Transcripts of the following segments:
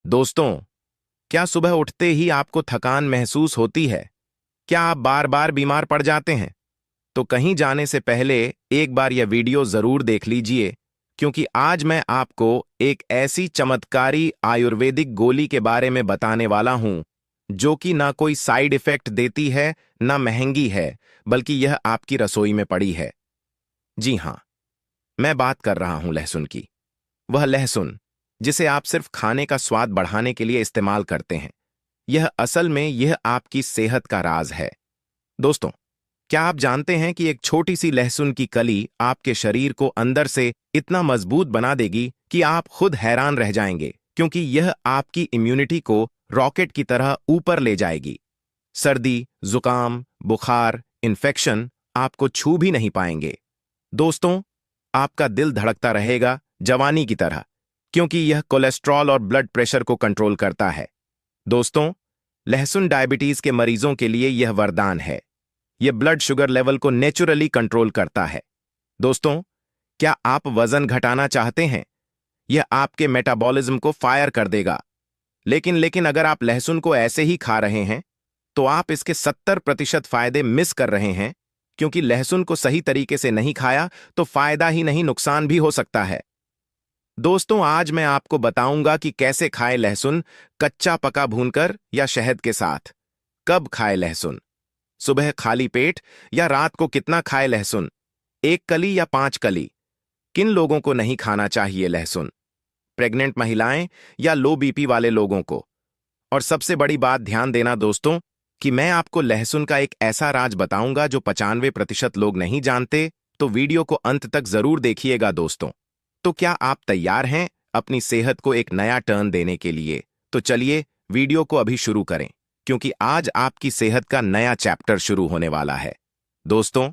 दोस्तों, क्या सुबह उठते ही आपको थकान महसूस होती है? क्या आप बार बार बीमार पड़ जाते हैं? तो कहीं जाने से पहले एक बार यह वीडियो जरूर देख लीजिए, क्योंकि आज मैं आपको एक ऐसी चमत्कारी आयुर्वेदिक गोली के बारे में बताने वाला हूं जो कि ना कोई साइड इफेक्ट देती है, ना महंगी है, बल्कि यह आपकी रसोई में पड़ी है। जी हां, मैं बात कर रहा हूं लहसुन की। वह लहसुन जिसे आप सिर्फ खाने का स्वाद बढ़ाने के लिए इस्तेमाल करते हैं। यह असल में यह आपकी सेहत का राज है। दोस्तों, क्या आप जानते हैं कि एक छोटी सी लहसुन की कली आपके शरीर को अंदर से इतना मजबूत बना देगी कि आप खुद हैरान रह जाएंगे, क्योंकि यह आपकी इम्यूनिटी को रॉकेट की तरह ऊपर ले जाएगी। सर्दी, जुकाम, बुखार, इन्फेक्शन आपको छू भी नहीं पाएंगे। दोस्तों, आपका दिल धड़कता रहेगा जवानी की तरह, क्योंकि यह कोलेस्ट्रॉल और ब्लड प्रेशर को कंट्रोल करता है। दोस्तों, लहसुन डायबिटीज के मरीजों के लिए यह वरदान है। यह ब्लड शुगर लेवल को नेचुरली कंट्रोल करता है। दोस्तों, क्या आप वजन घटाना चाहते हैं? यह आपके मेटाबॉलिज्म को फायर कर देगा। लेकिन अगर आप लहसुन को ऐसे ही खा रहे हैं, तो आप इसके 70% फायदे मिस कर रहे हैं, क्योंकि लहसुन को सही तरीके से नहीं खाया तो फायदा ही नहीं, नुकसान भी हो सकता है। दोस्तों, आज मैं आपको बताऊंगा कि कैसे खाएं लहसुन, कच्चा पका भूनकर या शहद के साथ। कब खाएं लहसुन, सुबह खाली पेट या रात को कितना खाएं लहसुन, 1 कली या 5 कली। किन लोगों को नहीं खाना चाहिए लहसुन, प्रेग्नेंट महिलाएं या लो बीपी वाले लोगों को। और सबसे बड़ी बात ध्यान देना दोस्तों, कि मैं आपको लहसुन का एक ऐसा राज बताऊंगा जो 95% लोग नहीं जानते, तो वीडियो को अंत तक जरूर देखिएगा दोस्तों। तो क्या आप तैयार हैं अपनी सेहत को एक नया टर्न देने के लिए? तो चलिए वीडियो को अभी शुरू करें, क्योंकि आज आपकी सेहत का नया चैप्टर शुरू होने वाला है। दोस्तों,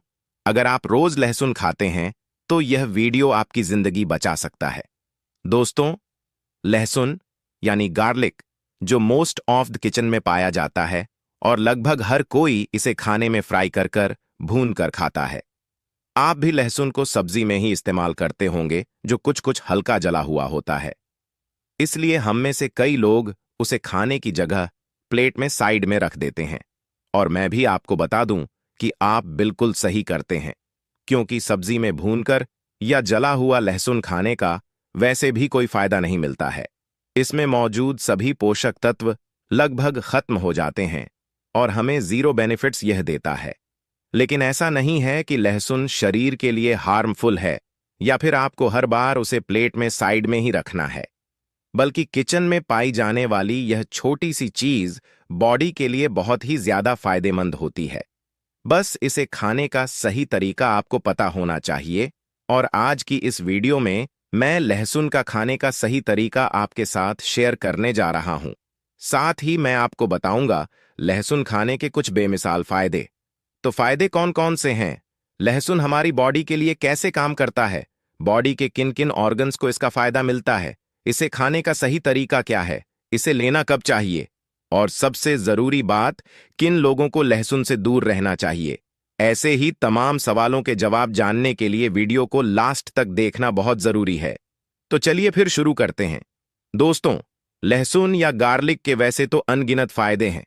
अगर आप रोज लहसुन खाते हैं तो यह वीडियो आपकी जिंदगी बचा सकता है। दोस्तों, लहसुन यानी गार्लिक, जो मोस्ट ऑफ द किचन में पाया जाता है और लगभग हर कोई इसे खाने में फ्राई कर भून कर खाता है। आप भी लहसुन को सब्जी में ही इस्तेमाल करते होंगे, जो कुछ कुछ हल्का जला हुआ होता है। इसलिए हम में से कई लोग उसे खाने की जगह प्लेट में साइड में रख देते हैं। और मैं भी आपको बता दूं कि आप बिल्कुल सही करते हैं, क्योंकि सब्जी में भूनकर या जला हुआ लहसुन खाने का वैसे भी कोई फायदा नहीं मिलता है। इसमें मौजूद सभी पोषक तत्व लगभग खत्म हो जाते हैं और हमें जीरो बेनिफिट्स यह देता है। लेकिन ऐसा नहीं है कि लहसुन शरीर के लिए हार्मफुल है या फिर आपको हर बार उसे प्लेट में साइड में ही रखना है, बल्कि किचन में पाई जाने वाली यह छोटी सी चीज बॉडी के लिए बहुत ही ज्यादा फायदेमंद होती है। बस इसे खाने का सही तरीका आपको पता होना चाहिए। और आज की इस वीडियो में मैं लहसुन का खाने का सही तरीका आपके साथ शेयर करने जा रहा हूं। साथ ही मैं आपको बताऊंगा लहसुन खाने के कुछ बेमिसाल फायदे। तो फायदे कौन कौन से हैं? लहसुन हमारी बॉडी के लिए कैसे काम करता है? बॉडी के किन किन ऑर्गन्स को इसका फायदा मिलता है? इसे खाने का सही तरीका क्या है? इसे लेना कब चाहिए? और सबसे जरूरी बात, किन लोगों को लहसुन से दूर रहना चाहिए? ऐसे ही तमाम सवालों के जवाब जानने के लिए वीडियो को लास्ट तक देखना बहुत जरूरी है। तो चलिए फिर शुरू करते हैं। दोस्तों, लहसुन या गार्लिक के वैसे तो अनगिनत फायदे हैं।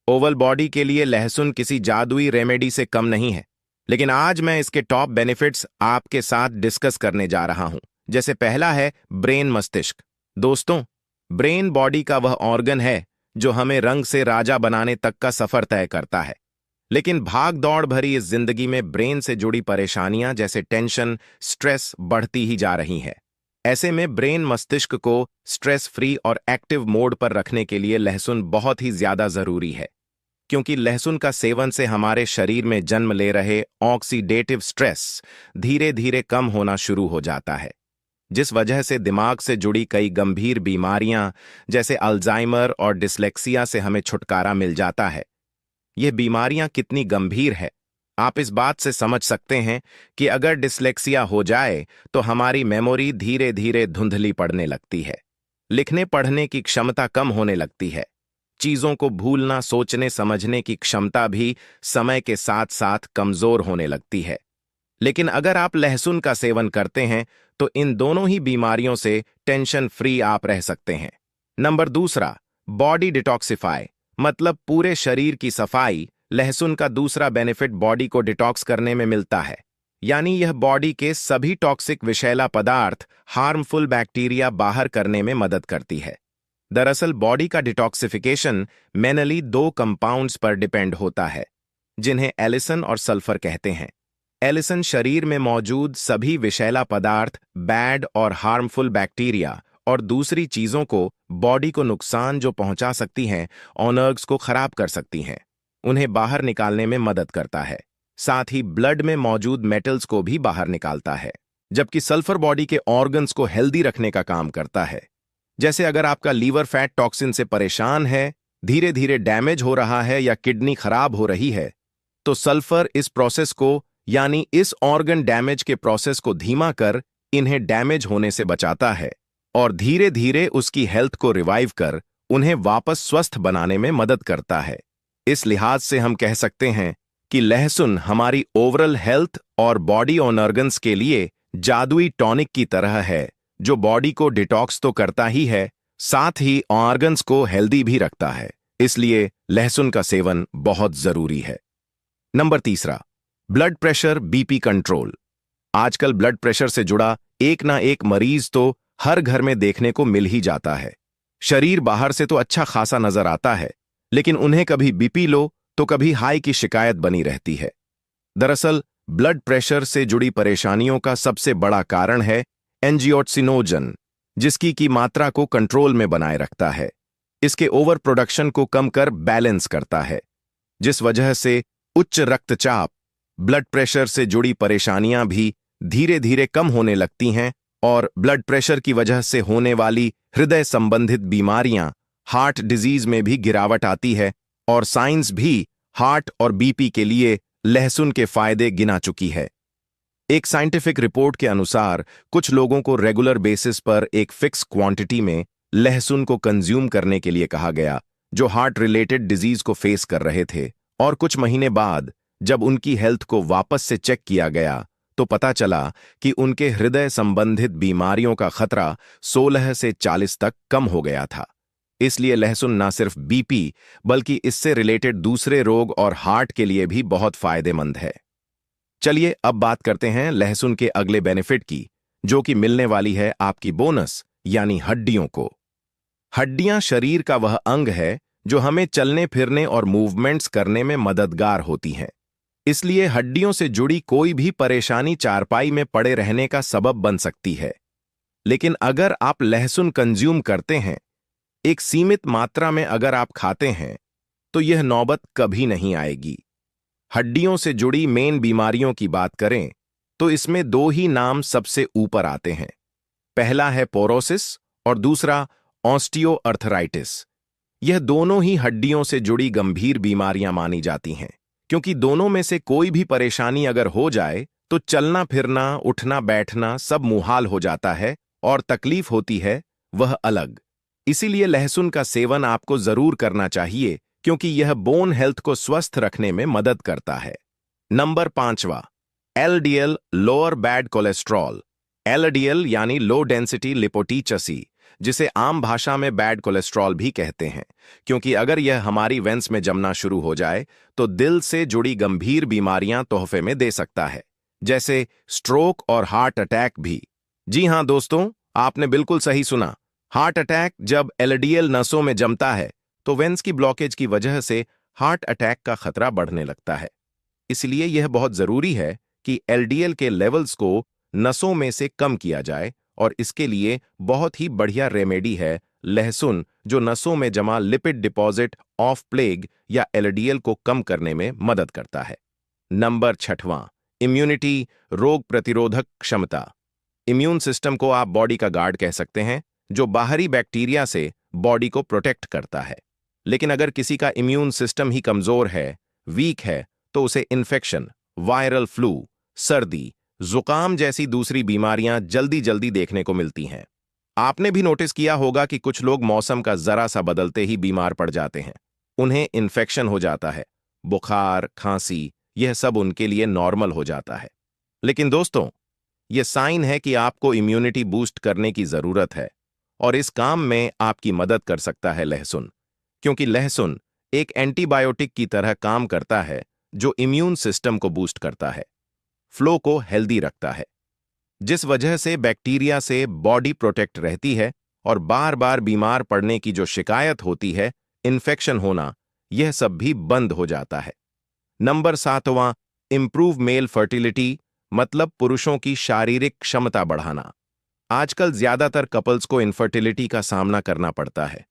ओवल बॉडी के लिए लहसुन किसी जादुई रेमेडी से कम नहीं है, लेकिन आज मैं इसके टॉप बेनिफिट्स आपके साथ डिस्कस करने जा रहा हूं। जैसे पहला है ब्रेन, मस्तिष्क। दोस्तों, ब्रेन बॉडी का वह ऑर्गन है जो हमें रंग से राजा बनाने तक का सफर तय करता है। लेकिन भाग दौड़ भरी इस जिंदगी में ब्रेन से जुड़ी परेशानियां जैसे टेंशन, स्ट्रेस बढ़ती ही जा रही हैं। ऐसे में ब्रेन मस्तिष्क को स्ट्रेस फ्री और एक्टिव मोड पर रखने के लिए लहसुन बहुत ही ज्यादा जरूरी है, क्योंकि लहसुन का सेवन से हमारे शरीर में जन्म ले रहे ऑक्सीडेटिव स्ट्रेस धीरे धीरे कम होना शुरू हो जाता है, जिस वजह से दिमाग से जुड़ी कई गंभीर बीमारियां जैसे अल्जाइमर और डिसलेक्सिया से हमें छुटकारा मिल जाता है। यह बीमारियां कितनी गंभीर है, आप इस बात से समझ सकते हैं कि अगर डिसलेक्सिया हो जाए तो हमारी मेमोरी धीरे धीरे धुंधली पड़ने लगती है, लिखने पढ़ने की क्षमता कम होने लगती है, चीजों को भूलना, सोचने समझने की क्षमता भी समय के साथ साथ कमजोर होने लगती है। लेकिन अगर आप लहसुन का सेवन करते हैं तो इन दोनों ही बीमारियों से टेंशन फ्री आप रह सकते हैं। नंबर दूसरा, बॉडी डिटॉक्सिफाई, मतलब पूरे शरीर की सफाई। लहसुन का दूसरा बेनिफिट बॉडी को डिटॉक्स करने में मिलता है, यानी यह बॉडी के सभी टॉक्सिक विषैला पदार्थ, हार्मफुल बैक्टीरिया बाहर करने में मदद करती है। दरअसल बॉडी का डिटॉक्सिफिकेशन मेनली दो कंपाउंड्स पर डिपेंड होता है, जिन्हें एलिसन और सल्फर कहते हैं। एलिसन शरीर में मौजूद सभी विषैला पदार्थ, बैड और हार्मफुल बैक्टीरिया और दूसरी चीजों को बॉडी को नुकसान जो पहुंचा सकती हैं, ऑर्गन्स को खराब कर सकती हैं, उन्हें बाहर निकालने में मदद करता है। साथ ही ब्लड में मौजूद मेटल्स को भी बाहर निकालता है, जबकि सल्फर बॉडी के ऑर्गन्स को हेल्दी रखने का काम करता है। जैसे अगर आपका लीवर फैट टॉक्सिन से परेशान है, धीरे धीरे डैमेज हो रहा है या किडनी खराब हो रही है, तो सल्फर इस प्रोसेस को, यानी इस ऑर्गन डैमेज के प्रोसेस को धीमा कर इन्हें डैमेज होने से बचाता है और धीरे धीरे उसकी हेल्थ को रिवाइव कर उन्हें वापस स्वस्थ बनाने में मदद करता है। इस लिहाज से हम कह सकते हैं कि लहसुन हमारी ओवरऑल हेल्थ और बॉडी ऑर्गन्स के लिए जादुई टॉनिक की तरह है, जो बॉडी को डिटॉक्स तो करता ही है, साथ ही ऑर्गन्स को हेल्दी भी रखता है। इसलिए लहसुन का सेवन बहुत जरूरी है। नंबर तीसरा, ब्लड प्रेशर, बीपी कंट्रोल। आजकल ब्लड प्रेशर से जुड़ा एक ना एक मरीज तो हर घर में देखने को मिल ही जाता है। शरीर बाहर से तो अच्छा खासा नजर आता है, लेकिन उन्हें कभी बीपी लो तो कभी हाई की शिकायत बनी रहती है। दरअसल ब्लड प्रेशर से जुड़ी परेशानियों का सबसे बड़ा कारण है एंजियोटेंसिनोजन, जिसकी की मात्रा को कंट्रोल में बनाए रखता है। इसके ओवर प्रोडक्शन को कम कर बैलेंस करता है, जिस वजह से उच्च रक्तचाप, ब्लड प्रेशर से जुड़ी परेशानियां भी धीरे धीरे कम होने लगती हैं और ब्लड प्रेशर की वजह से होने वाली हृदय संबंधित बीमारियां, हार्ट डिजीज में भी गिरावट आती है और साइंस भी हार्ट और बीपी के लिए लहसुन के फायदे गिना चुकी है। एक साइंटिफिक रिपोर्ट के अनुसार कुछ लोगों को रेगुलर बेसिस पर एक फिक्स क्वांटिटी में लहसुन को कंज्यूम करने के लिए कहा गया, जो हार्ट रिलेटेड डिजीज को फेस कर रहे थे, और कुछ महीने बाद जब उनकी हेल्थ को वापस से चेक किया गया तो पता चला कि उनके हृदय संबंधित बीमारियों का खतरा 16 से 40 तक कम हो गया था। इसलिए लहसुन न सिर्फ बीपी बल्कि इससे रिलेटेड दूसरे रोग और हार्ट के लिए भी बहुत फायदेमंद है। चलिए अब बात करते हैं लहसुन के अगले बेनिफिट की, जो कि मिलने वाली है आपकी बोनस यानी हड्डियों को। हड्डियां शरीर का वह अंग है जो हमें चलने फिरने और मूवमेंट्स करने में मददगार होती हैं। इसलिए हड्डियों से जुड़ी कोई भी परेशानी चारपाई में पड़े रहने का सबब बन सकती है। लेकिन अगर आप लहसुन कंज्यूम करते हैं, एक सीमित मात्रा में अगर आप खाते हैं, तो यह नौबत कभी नहीं आएगी। हड्डियों से जुड़ी मेन बीमारियों की बात करें तो इसमें दो ही नाम सबसे ऊपर आते हैं। पहला है पोरोसिस और दूसरा ऑस्टियोआर्थराइटिस। यह दोनों ही हड्डियों से जुड़ी गंभीर बीमारियां मानी जाती हैं, क्योंकि दोनों में से कोई भी परेशानी अगर हो जाए तो चलना फिरना, उठना बैठना सब मुहाल हो जाता है और तकलीफ होती है वह अलग। इसीलिए लहसुन का सेवन आपको जरूर करना चाहिए, क्योंकि यह बोन हेल्थ को स्वस्थ रखने में मदद करता है। नंबर 5वां, LDL, lower bad cholesterol. LDL यानी लो डेंसिटी लिपोटीचसी, जिसे आम भाषा में बैड कोलेस्ट्रॉल भी कहते हैं, क्योंकि अगर यह हमारी वेंस में जमना शुरू हो जाए तो दिल से जुड़ी गंभीर बीमारियां तोहफे में दे सकता है, जैसे स्ट्रोक और हार्ट अटैक भी। जी हां दोस्तों, आपने बिल्कुल सही सुना। हार्ट अटैक जब एलडीएल नसों में जमता है तो वेंस की ब्लॉकेज की वजह से हार्ट अटैक का खतरा बढ़ने लगता है। इसलिए यह बहुत जरूरी है कि एलडीएल के लेवल्स को नसों में से कम किया जाए, और इसके लिए बहुत ही बढ़िया रेमेडी है लहसुन, जो नसों में जमा लिपिड डिपॉजिट ऑफ प्लेग या एलडीएल को कम करने में मदद करता है। नंबर 6वां, इम्यूनिटी, रोग प्रतिरोधक क्षमता। इम्यून सिस्टम को आप बॉडी का गार्ड कह सकते हैं, जो बाहरी बैक्टीरिया से बॉडी को प्रोटेक्ट करता है। लेकिन अगर किसी का इम्यून सिस्टम ही कमजोर है, वीक है, तो उसे इन्फेक्शन, वायरल फ्लू, सर्दी, जुकाम जैसी दूसरी बीमारियां जल्दी जल्दी देखने को मिलती हैं। आपने भी नोटिस किया होगा कि कुछ लोग मौसम का जरा सा बदलते ही बीमार पड़ जाते हैं, उन्हें इन्फेक्शन हो जाता है, बुखार, खांसी, यह सब उनके लिए नॉर्मल हो जाता है। लेकिन दोस्तों, यह साइन है कि आपको इम्यूनिटी बूस्ट करने की जरूरत है, और इस काम में आपकी मदद कर सकता है लहसुन, क्योंकि लहसुन एक एंटीबायोटिक की तरह काम करता है जो इम्यून सिस्टम को बूस्ट करता है, फ्लो को हेल्दी रखता है, जिस वजह से बैक्टीरिया से बॉडी प्रोटेक्ट रहती है और बार बार बीमार पड़ने की जो शिकायत होती है, इन्फेक्शन होना, यह सब भी बंद हो जाता है। नंबर 7वां, इंप्रूव मेल फर्टिलिटी, मतलब पुरुषों की शारीरिक क्षमता बढ़ाना। आजकल ज्यादातर कपल्स को इनफर्टिलिटी का सामना करना पड़ता है।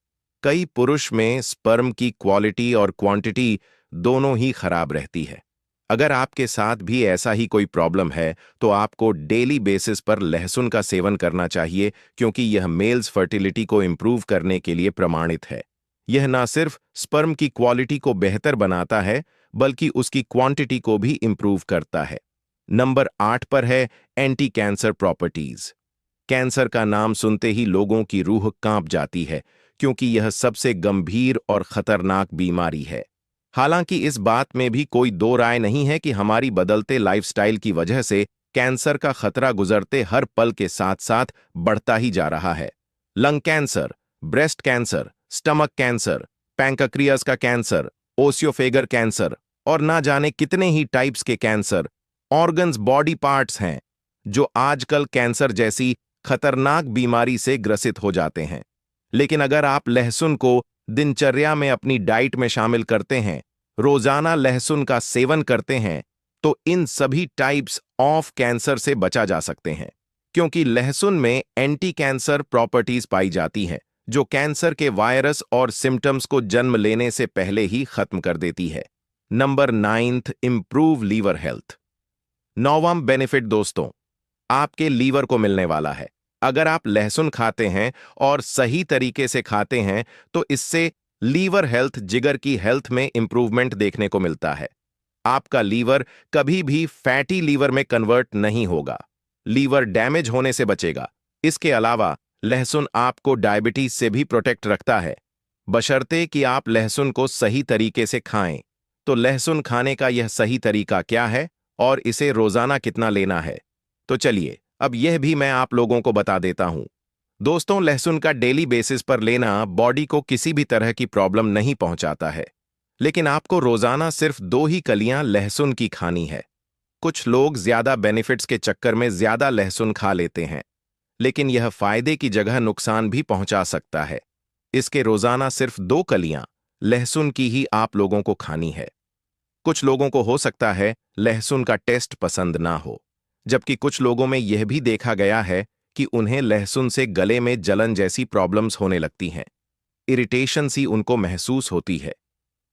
कई पुरुष में स्पर्म की क्वालिटी और क्वांटिटी दोनों ही खराब रहती है। अगर आपके साथ भी ऐसा ही कोई प्रॉब्लम है तो आपको डेली बेसिस पर लहसुन का सेवन करना चाहिए, क्योंकि यह मेल्स फर्टिलिटी को इंप्रूव करने के लिए प्रमाणित है। यह ना सिर्फ स्पर्म की क्वालिटी को बेहतर बनाता है बल्कि उसकी क्वांटिटी को भी इंप्रूव करता है। नंबर 8 पर है एंटी कैंसर प्रॉपर्टीज। कैंसर का नाम सुनते ही लोगों की रूह कांप जाती है, क्योंकि यह सबसे गंभीर और खतरनाक बीमारी है। हालांकि इस बात में भी कोई दो राय नहीं है कि हमारी बदलते लाइफस्टाइल की वजह से कैंसर का खतरा गुजरते हर पल के साथ साथ बढ़ता ही जा रहा है। Lung cancer, breast cancer, stomach cancer, pancreas का कैंसर, ओसियोफेगर कैंसर और ना जाने कितने ही टाइप्स के कैंसर, ऑर्गन्स, बॉडी पार्ट्स हैं जो आजकल कैंसर जैसी खतरनाक बीमारी से ग्रसित हो जाते हैं। लेकिन अगर आप लहसुन को दिनचर्या में अपनी डाइट में शामिल करते हैं, रोजाना लहसुन का सेवन करते हैं, तो इन सभी टाइप्स ऑफ कैंसर से बचा जा सकते हैं, क्योंकि लहसुन में एंटी कैंसर प्रॉपर्टीज पाई जाती हैं जो कैंसर के वायरस और सिम्टम्स को जन्म लेने से पहले ही खत्म कर देती है। Number 9, improve liver health. 9वां बेनिफिट दोस्तों, आपके लीवर को मिलने वाला है। अगर आप लहसुन खाते हैं और सही तरीके से खाते हैं तो इससे लीवर हेल्थ, जिगर की हेल्थ में इंप्रूवमेंट देखने को मिलता है। आपका लीवर कभी भी फैटी लीवर में कन्वर्ट नहीं होगा, लीवर डैमेज होने से बचेगा। इसके अलावा लहसुन आपको डायबिटीज से भी प्रोटेक्ट रखता है, बशर्ते कि आप लहसुन को सही तरीके से खाएं। तो लहसुन खाने का यह सही तरीका क्या है और इसे रोजाना कितना लेना है, तो चलिए अब यह भी मैं आप लोगों को बता देता हूं। दोस्तों, लहसुन का डेली बेसिस पर लेना बॉडी को किसी भी तरह की प्रॉब्लम नहीं पहुंचाता है, लेकिन आपको रोजाना सिर्फ 2 ही कलियां लहसुन की खानी है। कुछ लोग ज्यादा बेनिफिट्स के चक्कर में ज्यादा लहसुन खा लेते हैं, लेकिन यह फायदे की जगह नुकसान भी पहुंचा सकता है। इसके रोजाना सिर्फ 2 कलियां लहसुन की ही आप लोगों को खानी है। कुछ लोगों को हो सकता है लहसुन का टेस्ट पसंद ना हो, जबकि कुछ लोगों में यह भी देखा गया है कि उन्हें लहसुन से गले में जलन जैसी प्रॉब्लम्स होने लगती हैं, इरिटेशन सी उनको महसूस होती है।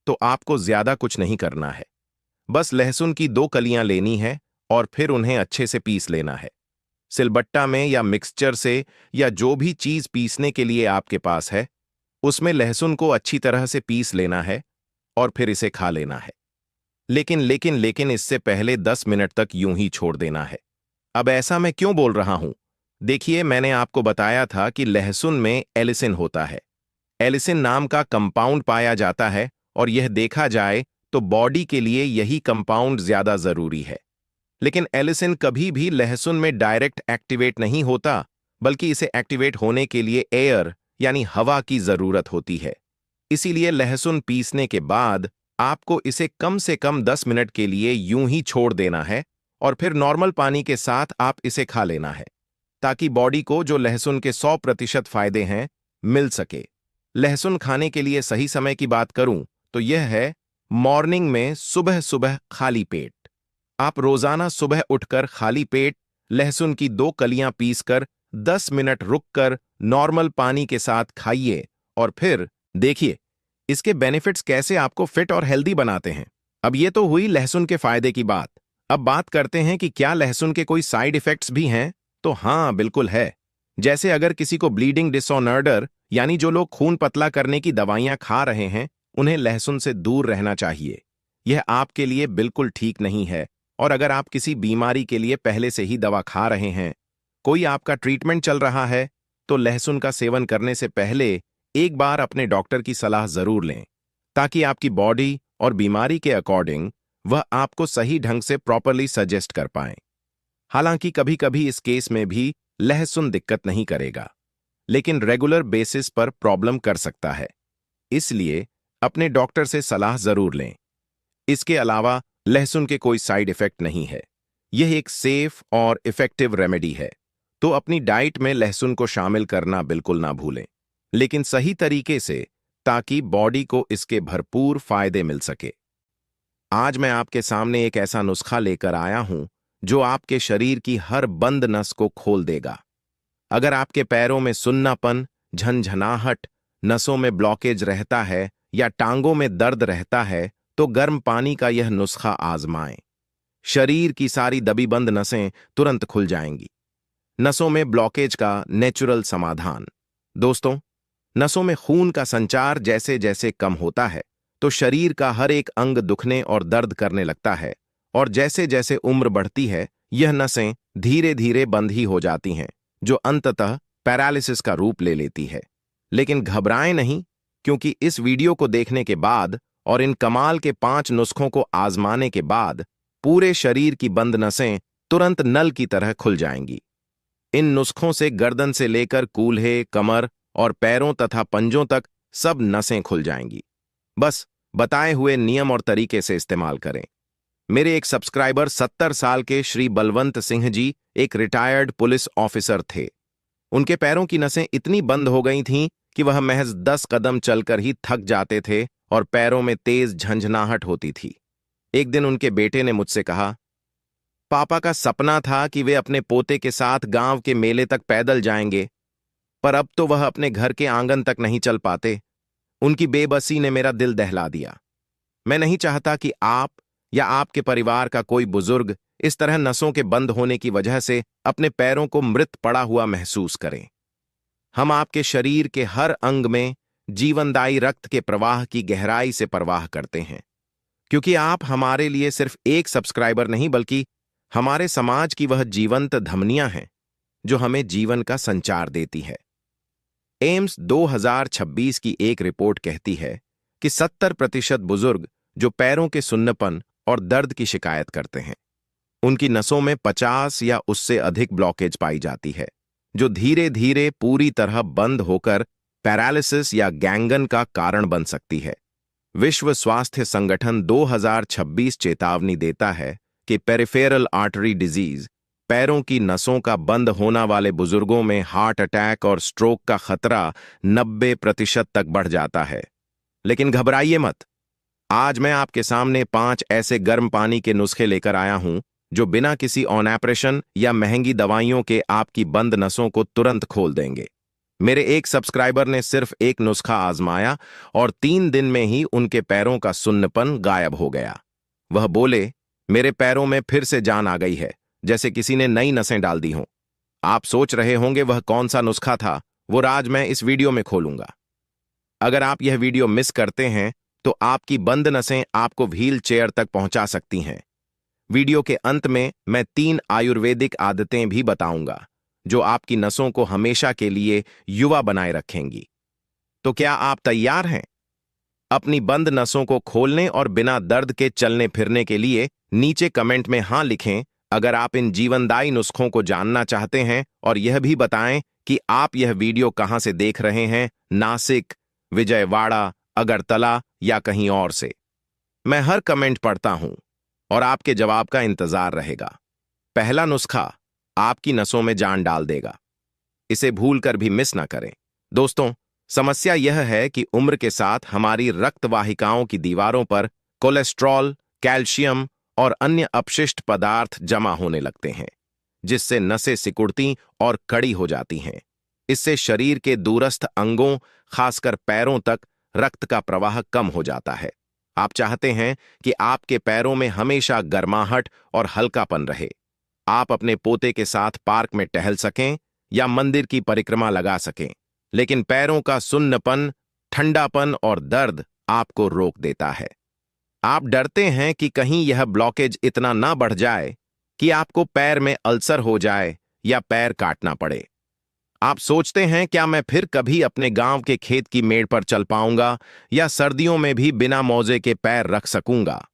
तो आपको ज्यादा कुछ नहीं करना है, बस लहसुन की 2 कलियां लेनी है और फिर उन्हें अच्छे से पीस लेना है, सिलबट्टा में या मिक्सचर से, या जो भी चीज पीसने के लिए आपके पास है उसमें लहसुन को अच्छी तरह से पीस लेना है और फिर इसे खा लेना है। लेकिन इससे पहले 10 मिनट तक यूं ही छोड़ देना है। अब ऐसा मैं क्यों बोल रहा हूं? देखिए, मैंने आपको बताया था कि लहसुन में एलिसिन होता है। एलिसिन नाम का कंपाउंड पाया जाता है और यह देखा जाए तो बॉडी के लिए यही कंपाउंड ज्यादा जरूरी है। लेकिन एलिसिन कभी भी लहसुन में डायरेक्ट एक्टिवेट नहीं होता, बल्कि इसे एक्टिवेट होने के लिए एयर यानी हवा की जरूरत होती है। इसीलिए लहसुन पीसने के बाद आपको इसे कम से कम 10 मिनट के लिए यूं ही छोड़ देना है और फिर नॉर्मल पानी के साथ आप इसे खा लेना है, ताकि बॉडी को जो लहसुन के 100% फायदे हैं मिल सके। लहसुन खाने के लिए सही समय की बात करूं तो यह है मॉर्निंग में, सुबह सुबह खाली पेट। आप रोजाना सुबह उठकर खाली पेट लहसुन की 2 कलियां पीसकर 10 मिनट रुककर नॉर्मल पानी के साथ खाइए और फिर देखिए इसके बेनिफिट्स कैसे आपको फिट और हेल्दी बनाते हैं। अब ये तो हुई लहसुन के फायदे की बात। अब बात करते हैं कि क्या लहसुन के कोई साइड इफेक्ट्स भी हैं? तो हाँ, बिल्कुल है। जैसे अगर किसी को ब्लीडिंग डिसऑर्डर, यानी जो लोग खून पतला करने की दवाइयां खा रहे हैं, उन्हें लहसुन से दूर रहना चाहिए। यह आपके लिए बिल्कुल ठीक नहीं है। और अगर आप किसी बीमारी के लिए पहले से ही दवा खा रहे हैं, कोई आपका ट्रीटमेंट चल रहा है, तो लहसुन का सेवन करने से पहले एक बार अपने डॉक्टर की सलाह जरूर लें, ताकि आपकी बॉडी और बीमारी के अकॉर्डिंग वह आपको सही ढंग से प्रॉपरली सजेस्ट कर पाए। हालांकि कभी कभी इस केस में भी लहसुन दिक्कत नहीं करेगा, लेकिन रेगुलर बेसिस पर प्रॉब्लम कर सकता है। इसलिए अपने डॉक्टर से सलाह जरूर लें। इसके अलावा लहसुन के कोई साइड इफेक्ट नहीं है। यह एक सेफ और इफेक्टिव रेमेडी है। तो अपनी डाइट में लहसुन को शामिल करना बिल्कुल ना भूलें, लेकिन सही तरीके से, ताकि बॉडी को इसके भरपूर फायदे मिल सके। आज मैं आपके सामने एक ऐसा नुस्खा लेकर आया हूं जो आपके शरीर की हर बंद नस को खोल देगा। अगर आपके पैरों में सुन्नापन, झंझनाहट, नसों में ब्लॉकेज रहता है या टांगों में दर्द रहता है, तो गर्म पानी का यह नुस्खा आजमाएं। शरीर की सारी दबी बंद नसें तुरंत खुल जाएंगी। नसों में ब्लॉकेज का नेचुरल समाधान। दोस्तों, नसों में खून का संचार जैसे जैसे कम होता है, तो शरीर का हर एक अंग दुखने और दर्द करने लगता है, और जैसे जैसे उम्र बढ़ती है, यह नसें धीरे धीरे बंद ही हो जाती हैं, जो अंततः पैरालिसिस का रूप ले लेती है। लेकिन घबराएं नहीं, क्योंकि इस वीडियो को देखने के बाद और इन कमाल के 5 नुस्खों को आजमाने के बाद पूरे शरीर की बंद नसें तुरंत नल की तरह खुल जाएंगी। इन नुस्खों से गर्दन से लेकर कूल्हे, कमर और पैरों तथा पंजों तक सब नसें खुल जाएंगी। बस बताए हुए नियम और तरीके से इस्तेमाल करें। मेरे एक सब्सक्राइबर 70 साल के श्री बलवंत सिंह जी एक रिटायर्ड पुलिस ऑफिसर थे। उनके पैरों की नसें इतनी बंद हो गई थीं कि वह महज 10 कदम चलकर ही थक जाते थे और पैरों में तेज झंझनाहट होती थी। एक दिन उनके बेटे ने मुझसे कहा, पापा का सपना था कि वे अपने पोते के साथ गांव के मेले तक पैदल जाएंगे, पर अब तो वह अपने घर के आंगन तक नहीं चल पाते। उनकी बेबसी ने मेरा दिल दहला दिया। मैं नहीं चाहता कि आप या आपके परिवार का कोई बुजुर्ग इस तरह नसों के बंद होने की वजह से अपने पैरों को मृत पड़ा हुआ महसूस करें। हम आपके शरीर के हर अंग में जीवनदायी रक्त के प्रवाह की गहराई से परवाह करते हैं, क्योंकि आप हमारे लिए सिर्फ एक सब्सक्राइबर नहीं, बल्कि हमारे समाज की वह जीवंत धमनियां हैं जो हमें जीवन का संचार देती है। एम्स 2026 की एक रिपोर्ट कहती है कि 70% बुजुर्ग जो पैरों के सुन्नपन और दर्द की शिकायत करते हैं, उनकी नसों में 50 या उससे अधिक ब्लॉकेज पाई जाती है, जो धीरे धीरे पूरी तरह बंद होकर पैरालिसिस या गैंगन का कारण बन सकती है। विश्व स्वास्थ्य संगठन 2026 चेतावनी देता है कि पेरिफेरल आर्टरी डिजीज, पैरों की नसों का बंद होना वाले बुजुर्गों में हार्ट अटैक और स्ट्रोक का खतरा 90% तक बढ़ जाता है। लेकिन घबराइए मत। आज मैं आपके सामने 5 ऐसे गर्म पानी के नुस्खे लेकर आया हूं जो बिना किसी ऑपरेशन या महंगी दवाइयों के आपकी बंद नसों को तुरंत खोल देंगे। मेरे एक सब्सक्राइबर ने सिर्फ एक नुस्खा आजमाया और 3 दिन में ही उनके पैरों का सुन्नपन गायब हो गया। वह बोले, मेरे पैरों में फिर से जान आ गई है, जैसे किसी ने नई नसें डाल दी हों। आप सोच रहे होंगे वह कौन सा नुस्खा था, वो राज मैं इस वीडियो में खोलूंगा। अगर आप यह वीडियो मिस करते हैं तो आपकी बंद नसें आपको व्हील चेयर तक पहुंचा सकती हैं। वीडियो के अंत में मैं 3 आयुर्वेदिक आदतें भी बताऊंगा जो आपकी नसों को हमेशा के लिए युवा बनाए रखेंगी। तो क्या आप तैयार हैं अपनी बंद नसों को खोलने और बिना दर्द के चलने फिरने के लिए? नीचे कमेंट में हाँ लिखें अगर आप इन जीवनदायी नुस्खों को जानना चाहते हैं, और यह भी बताएं कि आप यह वीडियो कहां से देख रहे हैं, नासिक, विजयवाड़ा, अगरतला या कहीं और से। मैं हर कमेंट पढ़ता हूं और आपके जवाब का इंतजार रहेगा। पहला नुस्खा आपकी नसों में जान डाल देगा। इसे भूलकर भी मिस ना करें। दोस्तों, समस्या यह है कि उम्र के साथ हमारी रक्त वाहिकाओं की दीवारों पर कोलेस्ट्रॉल, कैल्शियम और अन्य अपशिष्ट पदार्थ जमा होने लगते हैं, जिससे नसें सिकुड़ती और कड़ी हो जाती हैं। इससे शरीर के दूरस्थ अंगों, खासकर पैरों तक रक्त का प्रवाह कम हो जाता है। आप चाहते हैं कि आपके पैरों में हमेशा गर्माहट और हल्कापन रहे। आप अपने पोते के साथ पार्क में टहल सकें या मंदिर की परिक्रमा लगा सकें, लेकिन पैरों का सुन्नपन, ठंडापन और दर्द आपको रोक देता है। आप डरते हैं कि कहीं यह ब्लॉकेज इतना ना बढ़ जाए कि आपको पैर में अल्सर हो जाए या पैर काटना पड़े। आप सोचते हैं, क्या मैं फिर कभी अपने गांव के खेत की मेड़ पर चल पाऊंगा या सर्दियों में भी बिना मोजे के पैर रख सकूंगा?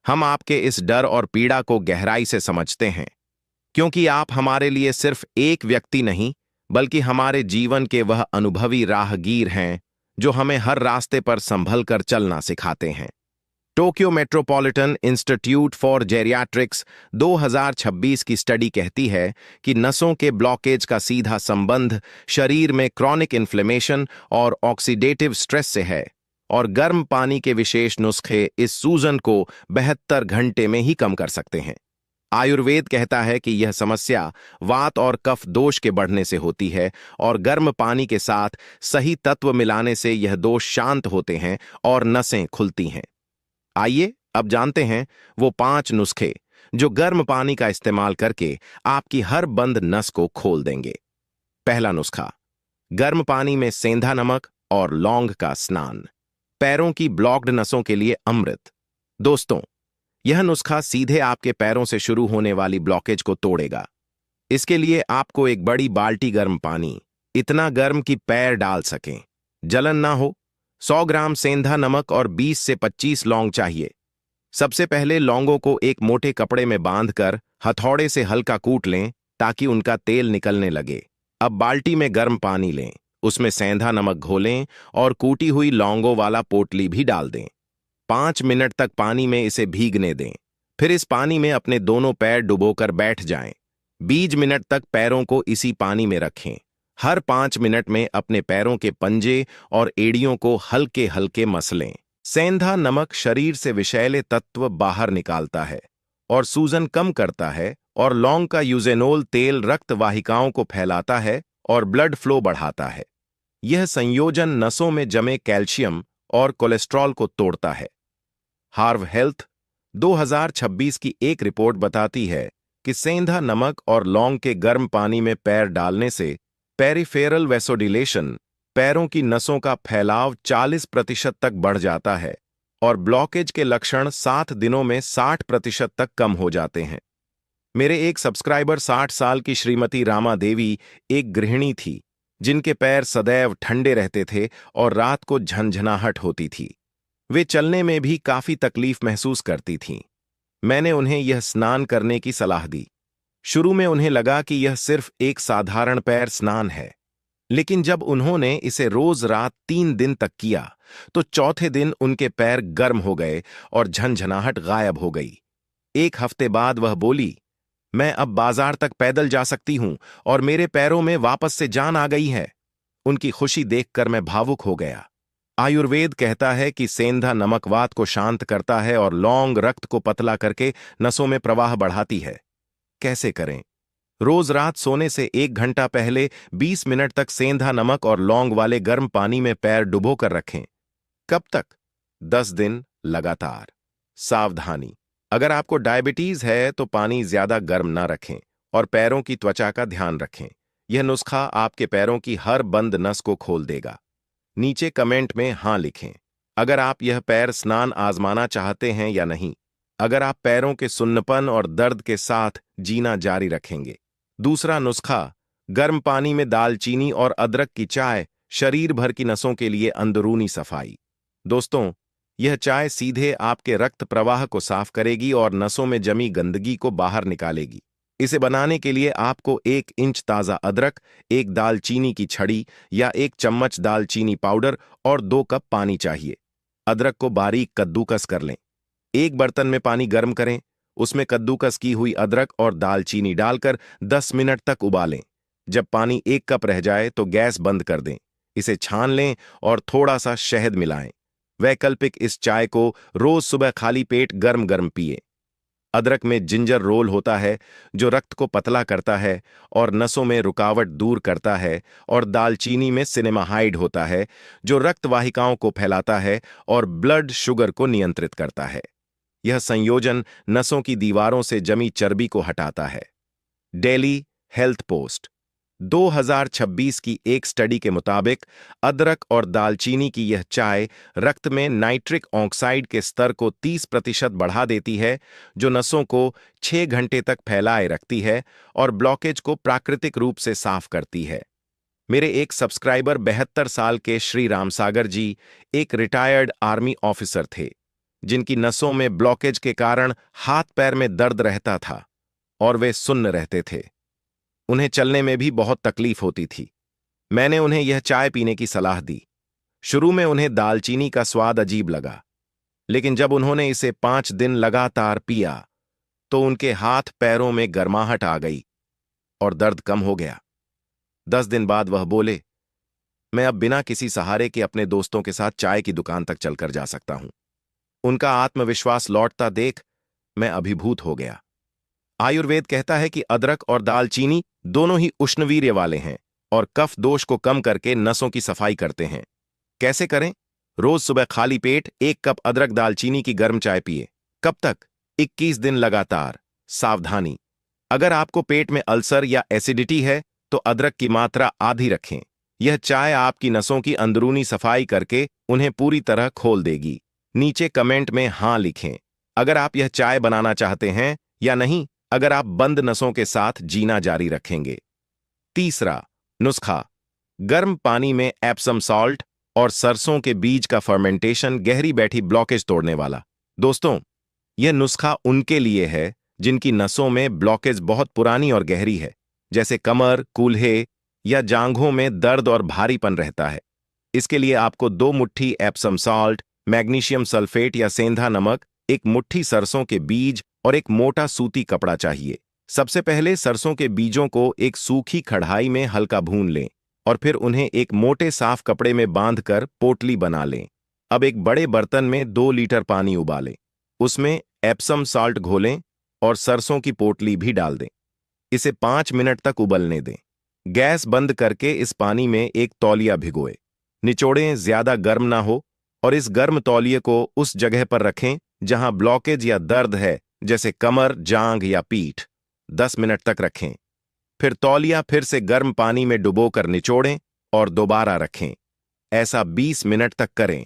हम आपके इस डर और पीड़ा को गहराई से समझते हैं, क्योंकि आप हमारे लिए सिर्फ एक व्यक्ति नहीं, बल्कि हमारे जीवन के वह अनुभवी राहगीर हैं जो हमें हर रास्ते पर संभल कर चलना सिखाते हैं। Tokyo metropolitan institute for geriatrics 2026 की स्टडी कहती है कि नसों के ब्लॉकेज का सीधा संबंध शरीर में क्रॉनिक इन्फ्लेमेशन और ऑक्सीडेटिव स्ट्रेस से है, और गर्म पानी के विशेष नुस्खे इस सूजन को 72 घंटे में ही कम कर सकते हैं। आयुर्वेद कहता है कि यह समस्या वात और कफ दोष के बढ़ने से होती है, और गर्म पानी के साथ सही तत्व मिलाने से यह दोष शांत होते हैं और नसें खुलती हैं। आइए अब जानते हैं वो 5 नुस्खे जो गर्म पानी का इस्तेमाल करके आपकी हर बंद नस को खोल देंगे। पहला नुस्खा, गर्म पानी में सेंधा नमक और लौंग का स्नान, पैरों की ब्लॉक्ड नसों के लिए अमृत। दोस्तों, यह नुस्खा सीधे आपके पैरों से शुरू होने वाली ब्लॉकेज को तोड़ेगा। इसके लिए आपको एक बड़ी बाल्टी गर्म पानी, इतना गर्म कि पैर डाल सकें, जलन ना हो, 100 ग्राम सेंधा नमक और 20 से 25 लौंग चाहिए। सबसे पहले लौंगों को एक मोटे कपड़े में बांधकर हथौड़े से हल्का कूट लें ताकि उनका तेल निकलने लगे। अब बाल्टी में गर्म पानी लें, उसमें सेंधा नमक घोलें और कूटी हुई लौंगों वाला पोटली भी डाल दें। 5 मिनट तक पानी में इसे भीगने दें। फिर इस पानी में अपने दोनों पैर डुबोकर बैठ जाएं। 20 मिनट तक पैरों को इसी पानी में रखें। हर 5 मिनट में अपने पैरों के पंजे और एड़ियों को हल्के हल्के मसलें। सेंधा नमक शरीर से विषैले तत्व बाहर निकालता है और सूजन कम करता है, और लौंग का यूजेनोल तेल रक्त वाहिकाओं को फैलाता है और ब्लड फ्लो बढ़ाता है। यह संयोजन नसों में जमे कैल्शियम और कोलेस्ट्रॉल को तोड़ता है। हार्व हेल्थ 2026 की एक रिपोर्ट बताती है कि सेंधा नमक और लौंग के गर्म पानी में पैर डालने से पेरिफेरल वैसोडिलेशन, पैरों की नसों का फैलाव 40% तक बढ़ जाता है, और ब्लॉकेज के लक्षण 7 दिनों में 60% तक कम हो जाते हैं। मेरे एक सब्सक्राइबर 60 साल की श्रीमती रामा देवी एक गृहिणी थी जिनके पैर सदैव ठंडे रहते थे और रात को झनझनाहट होती थी। वे चलने में भी काफी तकलीफ महसूस करती थीं। मैंने उन्हें यह स्नान करने की सलाह दी। शुरू में उन्हें लगा कि यह सिर्फ एक साधारण पैर स्नान है, लेकिन जब उन्होंने इसे रोज रात 3 दिन तक किया तो चौथे दिन उनके पैर गर्म हो गए और झनझनाहट गायब हो गई। 1 हफ्ते बाद वह बोली, मैं अब बाजार तक पैदल जा सकती हूं और मेरे पैरों में वापस से जान आ गई है। उनकी खुशी देखकर मैं भावुक हो गया। आयुर्वेद कहता है कि सेंधा नमक वात को शांत करता है और लौंग रक्त को पतला करके नसों में प्रवाह बढ़ाती है। कैसे करें? रोज रात सोने से 1 घंटा पहले 20 मिनट तक सेंधा नमक और लौंग वाले गर्म पानी में पैर डुबो कर रखें। कब तक? 10 दिन लगातार। सावधानी, अगर आपको डायबिटीज है तो पानी ज्यादा गर्म ना रखें और पैरों की त्वचा का ध्यान रखें। यह नुस्खा आपके पैरों की हर बंद नस को खोल देगा। नीचे कमेंट में हाँ लिखें अगर आप यह पैर स्नान आजमाना चाहते हैं या नहीं, अगर आप पैरों के सुन्नपन और दर्द के साथ जीना जारी रखेंगे। दूसरा नुस्खा, गर्म पानी में दालचीनी और अदरक की चाय, शरीर भर की नसों के लिए अंदरूनी सफाई। दोस्तों, यह चाय सीधे आपके रक्त प्रवाह को साफ करेगी और नसों में जमी गंदगी को बाहर निकालेगी। इसे बनाने के लिए आपको 1 इंच ताज़ा अदरक, 1 दालचीनी की छड़ी या 1 चम्मच दालचीनी पाउडर और 2 कप पानी चाहिए। अदरक को बारीक कद्दूकस कर लें। एक बर्तन में पानी गर्म करें, उसमें कद्दूकस की हुई अदरक और दालचीनी डालकर 10 मिनट तक उबालें। जब पानी 1 कप रह जाए तो गैस बंद कर दें। इसे छान लें और थोड़ा सा शहद मिलाएं। वैकल्पिक इस चाय को रोज सुबह खाली पेट गर्म गर्म पिए। अदरक में जिंजर रोल होता है जो रक्त को पतला करता है और नसों में रुकावट दूर करता है, और दालचीनी में सिनेमाहाइड होता है जो रक्त वाहिकाओं को फैलाता है और ब्लड शुगर को नियंत्रित करता है। यह संयोजन नसों की दीवारों से जमी चर्बी को हटाता है। डेली हेल्थ पोस्ट 2026 की एक स्टडी के मुताबिक अदरक और दालचीनी की यह चाय रक्त में नाइट्रिक ऑक्साइड के स्तर को 30% बढ़ा देती है, जो नसों को 6 घंटे तक फैलाए रखती है और ब्लॉकेज को प्राकृतिक रूप से साफ करती है। मेरे एक सब्सक्राइबर 72 साल के श्री रामसागर जी एक रिटायर्ड आर्मी ऑफिसर थे, जिनकी नसों में ब्लॉकेज के कारण हाथ पैर में दर्द रहता था और वे सुन्न रहते थे। उन्हें चलने में भी बहुत तकलीफ होती थी। मैंने उन्हें यह चाय पीने की सलाह दी। शुरू में उन्हें दालचीनी का स्वाद अजीब लगा, लेकिन जब उन्होंने इसे 5 दिन लगातार पिया तो उनके हाथ पैरों में गर्माहट आ गई और दर्द कम हो गया। 10 दिन बाद वह बोले, मैं अब बिना किसी सहारे के अपने दोस्तों के साथ चाय की दुकान तक चलकर जा सकता हूं। उनका आत्मविश्वास लौटता देख मैं अभिभूत हो गया। आयुर्वेद कहता है कि अदरक और दालचीनी दोनों ही उष्णवीर्य वाले हैं और कफ दोष को कम करके नसों की सफाई करते हैं। कैसे करें? रोज सुबह खाली पेट 1 कप अदरक दालचीनी की गर्म चाय पिए। कब तक? 21 दिन लगातार। सावधानी, अगर आपको पेट में अल्सर या एसिडिटी है तो अदरक की मात्रा आधी रखें। यह चाय आपकी नसों की अंदरूनी सफाई करके उन्हें पूरी तरह खोल देगी। नीचे कमेंट में हाँ लिखें अगर आप यह चाय बनाना चाहते हैं, या नहीं अगर आप बंद नसों के साथ जीना जारी रखेंगे। तीसरा नुस्खा, गर्म पानी में एप्सम सॉल्ट और सरसों के बीज का फर्मेंटेशन गहरी बैठी ब्लॉकेज तोड़ने वाला। दोस्तों, यह नुस्खा उनके लिए है जिनकी नसों में ब्लॉकेज बहुत पुरानी और गहरी है, जैसे कमर, कूल्हे या जांघों में दर्द और भारीपन रहता है। इसके लिए आपको 2 मुट्ठी एप्सम सॉल्ट, मैग्नीशियम सल्फेट या सेंधा नमक, 1 मुट्ठी सरसों के बीज और एक मोटा सूती कपड़ा चाहिए। सबसे पहले सरसों के बीजों को एक सूखी कढ़ाई में हल्का भून लें और फिर उन्हें एक मोटे साफ कपड़े में बांधकर पोटली बना लें। अब एक बड़े बर्तन में 2 लीटर पानी उबालें, उसमें एप्सम सॉल्ट घोलें और सरसों की पोटली भी डाल दें। इसे 5 मिनट तक उबलने दें। गैस बंद करके इस पानी में एक तौलिया भिगोए। निचोड़ें, ज्यादा गर्म ना हो, और इस गर्म तौलिए को उस जगह पर रखें जहां ब्लॉकेज या दर्द है, जैसे कमर, जांघ या पीठ। 10 मिनट तक रखें। फिर तौलिया फिर से गर्म पानी में डुबोकर निचोड़ें और दोबारा रखें। ऐसा 20 मिनट तक करें।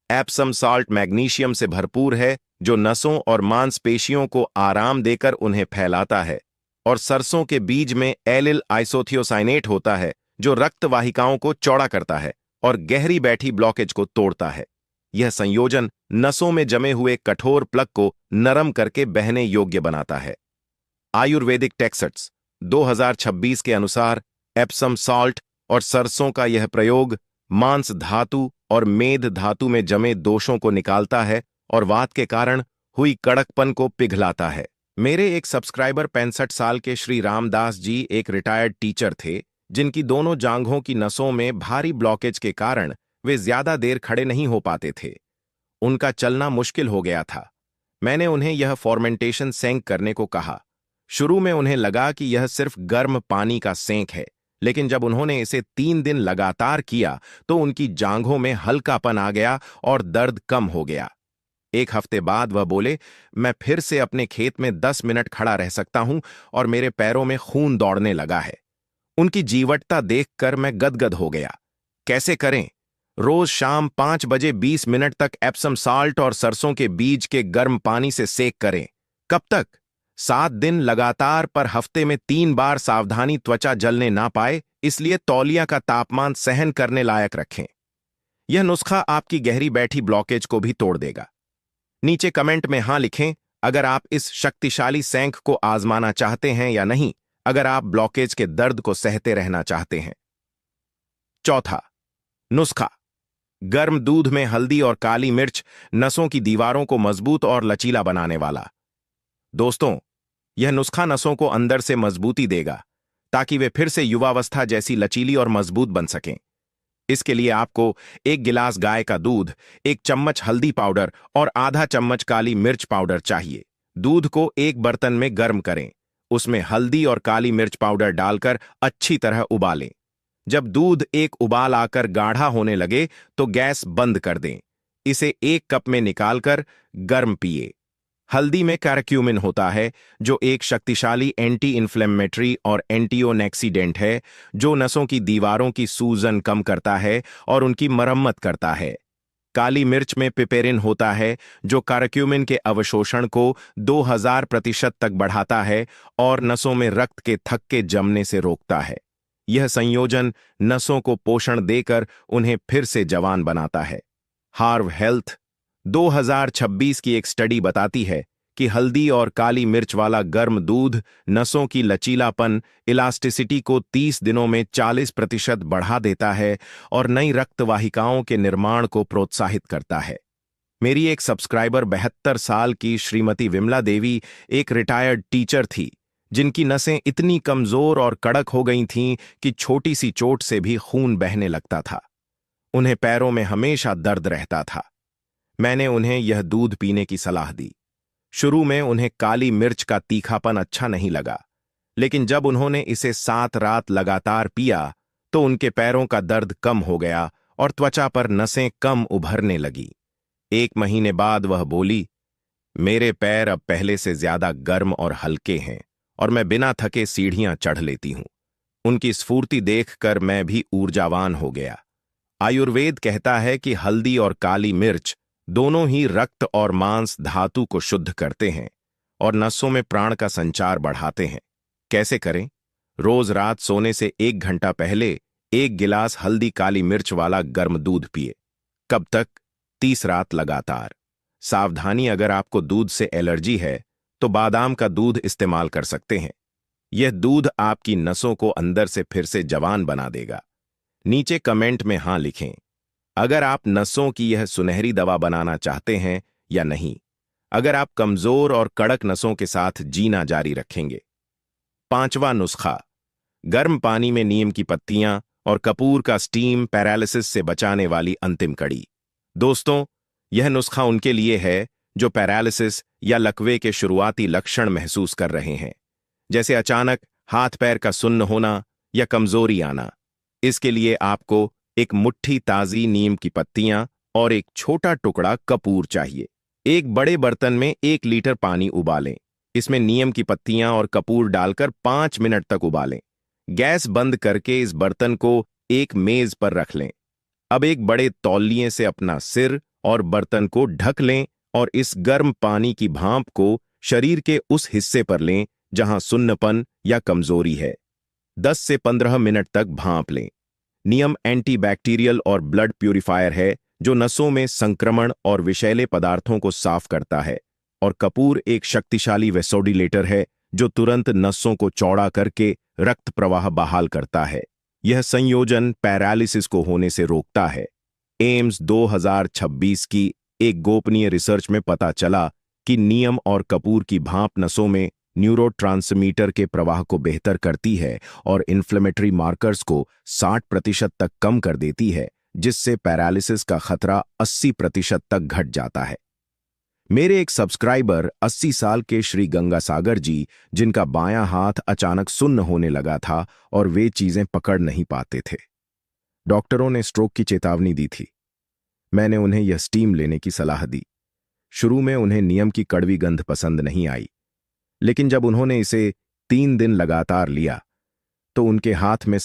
एप्सम सॉल्ट मैग्नीशियम से भरपूर है, जो नसों और मांसपेशियों को आराम देकर उन्हें फैलाता है, और सरसों के बीज में एलिल आइसोथियोसाइनेट होता है, जो रक्त वाहिकाओं को चौड़ा करता है और गहरी बैठी ब्लॉकेज को तोड़ता है। यह संयोजन नसों में जमे हुए कठोर प्लग को नरम करके बहने योग्य बनाता है। आयुर्वेदिक टेक्स्ट्स 2026 के अनुसार एप्सम सॉल्ट और सरसों का यह प्रयोग मांस धातु और मेद धातु में जमे दोषों को निकालता है और वात के कारण हुई कड़कपन को पिघलाता है। मेरे एक सब्सक्राइबर 65 साल के श्री रामदास जी एक रिटायर्ड टीचर थे, जिनकी दोनों जांघों की नसों में भारी ब्लॉकेज के कारण वे ज्यादा देर खड़े नहीं हो पाते थे। उनका चलना मुश्किल हो गया था। मैंने उन्हें यह फॉर्मेंटेशन सेंक करने को कहा। शुरू में उन्हें लगा कि यह सिर्फ गर्म पानी का सेंक है, लेकिन जब उन्होंने इसे 3 दिन लगातार किया तो उनकी जांघों में हल्कापन आ गया और दर्द कम हो गया। 1 हफ्ते बाद वह बोले, मैं फिर से अपने खेत में 10 मिनट खड़ा रह सकता हूं और मेरे पैरों में खून दौड़ने लगा है। उनकी जीवटता देखकर मैं गदगद हो गया। कैसे करें? रोज शाम 5 बजे 20 मिनट तक एप्सम सॉल्ट और सरसों के बीज के गर्म पानी से सेक करें। कब तक? 7 दिन लगातार, पर हफ्ते में 3 बार। सावधानी, त्वचा जलने ना पाए, इसलिए तौलिया का तापमान सहन करने लायक रखें। यह नुस्खा आपकी गहरी बैठी ब्लॉकेज को भी तोड़ देगा। नीचे कमेंट में हाँ लिखें अगर आप इस शक्तिशाली सेंक को आजमाना चाहते हैं, या नहीं अगर आप ब्लॉकेज के दर्द को सहते रहना चाहते हैं। चौथा नुस्खा, गर्म दूध में हल्दी और काली मिर्च, नसों की दीवारों को मजबूत और लचीला बनाने वाला। दोस्तों, यह नुस्खा नसों को अंदर से मजबूती देगा ताकि वे फिर से युवावस्था जैसी लचीली और मजबूत बन सकें। इसके लिए आपको 1 गिलास गाय का दूध, 1 चम्मच हल्दी पाउडर और आधा चम्मच काली मिर्च पाउडर चाहिए। दूध को एक बर्तन में गर्म करें, उसमें हल्दी और काली मिर्च पाउडर डालकर अच्छी तरह उबालें। जब दूध एक उबाल आकर गाढ़ा होने लगे तो गैस बंद कर दें। इसे 1 कप में निकालकर गर्म पिए। हल्दी में कैरक्यूमिन होता है, जो एक शक्तिशाली एंटी इन्फ्लेमेटरी और एंटीओनेक्सीडेंट है, जो नसों की दीवारों की सूजन कम करता है और उनकी मरम्मत करता है। काली मिर्च में पिपेरिन होता है, जो कैरक्यूमिन के अवशोषण को 2000% तक बढ़ाता है और नसों में रक्त के थक्के जमने से रोकता है। यह संयोजन नसों को पोषण देकर उन्हें फिर से जवान बनाता है। हार्व हेल्थ 2026 की एक स्टडी बताती है कि हल्दी और काली मिर्च वाला गर्म दूध नसों की लचीलापन इलास्टिसिटी को 30 दिनों में 40% बढ़ा देता है और नई रक्तवाहिकाओं के निर्माण को प्रोत्साहित करता है। मेरी एक सब्सक्राइबर 72 साल की श्रीमती विमला देवी एक रिटायर्ड टीचर थी, जिनकी नसें इतनी कमजोर और कड़क हो गई थीं कि छोटी सी चोट से भी खून बहने लगता था। उन्हें पैरों में हमेशा दर्द रहता था। मैंने उन्हें यह दूध पीने की सलाह दी। शुरू में उन्हें काली मिर्च का तीखापन अच्छा नहीं लगा, लेकिन जब उन्होंने इसे 7 रात लगातार पिया तो उनके पैरों का दर्द कम हो गया और त्वचा पर नसें कम उभरने लगी। 1 महीने बाद वह बोली, मेरे पैर अब पहले से ज्यादा गर्म और हल्के हैं और मैं बिना थके सीढ़ियां चढ़ लेती हूं। उनकी स्फूर्ति देखकर मैं भी ऊर्जावान हो गया। आयुर्वेद कहता है कि हल्दी और काली मिर्च दोनों ही रक्त और मांस धातु को शुद्ध करते हैं और नसों में प्राण का संचार बढ़ाते हैं। कैसे करें? रोज रात सोने से 1 घंटा पहले 1 गिलास हल्दी काली मिर्च वाला गर्म दूध पिए। कब तक? 30 रात लगातार। सावधानी, अगर आपको दूध से एलर्जी है तो बादाम का दूध इस्तेमाल कर सकते हैं। यह दूध आपकी नसों को अंदर से फिर से जवान बना देगा। नीचे कमेंट में हाँ लिखें अगर आप नसों की यह सुनहरी दवा बनाना चाहते हैं या नहीं, अगर आप कमजोर और कड़क नसों के साथ जीना जारी रखेंगे। 5वां नुस्खा, गर्म पानी में नीम की पत्तियां और कपूर का स्टीम पैरालिसिस से बचाने वाली अंतिम कड़ी। दोस्तों, यह नुस्खा उनके लिए है जो पैरालिसिस या लकवे के शुरुआती लक्षण महसूस कर रहे हैं, जैसे अचानक हाथ पैर का सुन्न होना या कमजोरी आना। इसके लिए आपको एक मुट्ठी ताजी नीम की पत्तियां और एक छोटा टुकड़ा कपूर चाहिए। एक बड़े बर्तन में 1 लीटर पानी उबालें। इसमें नीम की पत्तियां और कपूर डालकर 5 मिनट तक उबालें। गैस बंद करके इस बर्तन को एक मेज पर रख लें। अब एक बड़े तौलिए से अपना सिर और बर्तन को ढक लें और इस गर्म पानी की भाप को शरीर के उस हिस्से पर लें जहां सुन्नपन या कमजोरी है। 10 से 15 मिनट तक भाप लें। नीम एंटीबैक्टीरियल और ब्लड प्यूरिफायर है जो नसों में संक्रमण और विषैले पदार्थों को साफ करता है, और कपूर एक शक्तिशाली वेसोडिलेटर है जो तुरंत नसों को चौड़ा करके रक्त प्रवाह बहाल करता है। यह संयोजन पैरालिसिस को होने से रोकता है। एम्स 2026 की एक गोपनीय रिसर्च में पता चला कि नीम और कपूर की भाप नसों में न्यूरोट्रांसमीटर के प्रवाह को बेहतर करती है और इन्फ्लेमेटरी मार्कर्स को 60% तक कम कर देती है, जिससे पैरालिसिस का खतरा 80% तक घट जाता है। मेरे एक सब्सक्राइबर 80 साल के श्री गंगासागर जी, जिनका बायां हाथ अचानक सुन्न होने लगा था और वे चीजें पकड़ नहीं पाते थे। डॉक्टरों ने स्ट्रोक की चेतावनी दी थी। मैंने उन्हें यह स्टीम लेने की सलाह दी। शुरू में उन्हें नीम की कड़वी गंध पसंद नहीं आई, लेकिन जब उन्होंने इसे 3 दिन लगातार लिया तो उनके हाथ में